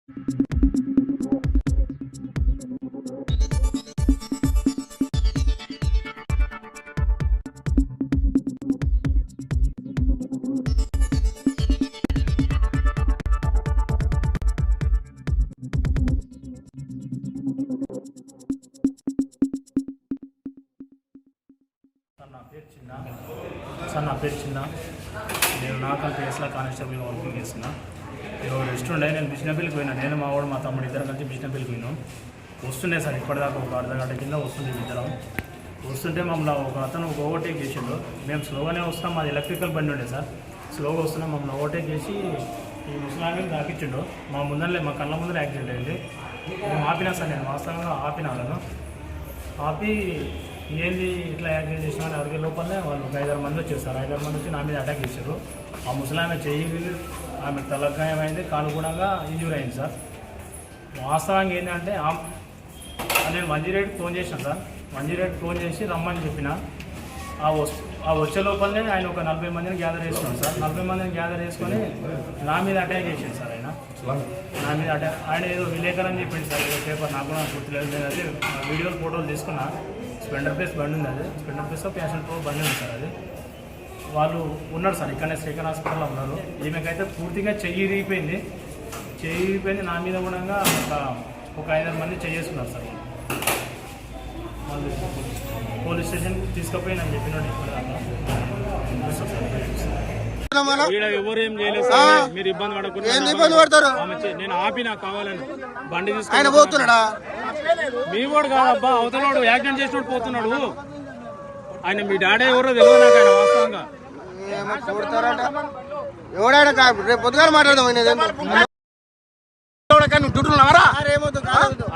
నా పేరు చిన్న నేను నాకల్ కేసులో కానిస్టేబుల్ వర్కింగ్ చేస్తున్నా. నేను రెస్ట్ ఉండే నేను బిజినపల్లికి పోయినా. నేను మా వాడు మా తమ్ముడు ఇద్దరు కలిసి బిజినపల్లికి పోయినాం. వస్తుండే సార్ ఇప్పటిదాకా ఒక అర్ధగంట కింద వస్తుంది ఇద్దరం. వస్తుంటే మమ్మల్ని ఒక అతను ఓవర్టేక్ చేసిండు. మేము స్లోగానే వస్తాం, మాది ఎలక్ట్రికల్ బండి ఉండే సార్. స్లోగా వస్తున్నాం, మమ్మల్ని ఓవర్టేక్ చేసి ఈ ముసలామిని తాకిచ్చిండు. మా ముందరలే మా కళ్ళ ముందర యాక్సిడెంట్ అయింది. మేము ఆపినా సార్, నేను వాస్తవంగా ఆపిన వాళ్ళను. ఆపి ఏంది ఇట్లా యాక్సిడెంట్ చేసినా అని అడిగే లోపలనే వాళ్ళు ఒక 5-6 మంది వచ్చేసారు. 5-6 మంది వచ్చి నా మీద అటాక్ చేశారు. ఆ ముసలామె చెయ్యి, ఆమె తలగాయమైంది, కాలు కూడా ఇంజూరీ అయింది సార్. వాస్తవంగా ఏంటంటే నేను 108కి ఫోన్ చేశాను సార్. 108కి ఫోన్ చేసి రమ్మని చెప్పిన. ఆ వచ్చే లోపలనే ఆయన ఒక 40 మందిని గ్యాదర్ చేసుకున్నాను సార్. 40 మందిని గ్యాదర్ చేసుకొని నా మీద అటాక్ చేశాను సార్. నా మీద అటాక్ ఆయన ఏదో విలేకరు అని చెప్పింది సార్. ఏదో పేపర్ నాకు కూడా గుర్తులేదు. నేను అది వీడియోలు ఫోటోలు తీసుకున్నా. స్ప్లెండర్ ప్లేస్ బండి ఉంది, అది స్ప్లెండర్ ప్లేస్లో ప్యాషన్ ప్రో బండి ఉంది సార్. అది వాళ్ళు ఉన్నారు సార్, ఇక్కడనే శ్రీకర్ హాస్పిటల్లో ఉన్నారు. ఈమెకైతే పూర్తిగా చెయ్యి ఇరిగిపోయింది. నా మీద కూడా ఒక 5-6 మంది చేసుకున్నారు సార్. వాళ్ళు పోలీస్ స్టేషన్ తీసుకుపోయి నేను చెప్పినాడు ఎవరు ఏం చేయలేదు సార్. మీరు ఇబ్బంది పడతారు. నేను ఆపినా కావాలని బండి తీసుకుని పోతున్నాడా. మీ వాడు కాదబ్బా, అవతలవాడు యాక్సిడెంట్ చేసినోడు పోతున్నాడు. ఆయన మీ డాడీ ఎవరో తెలియదు నాకు. ఆయన వాస్తవంగా రేపు పొద్దుగా మాట్లాడదాం.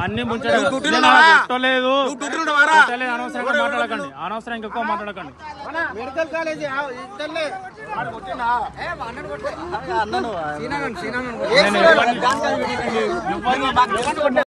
అన్ని ముంచలేదు, అనవసరంగా మాట్లాడకండి, అనవసరంగా ఎక్కువ మాట్లాడకండి. Medical college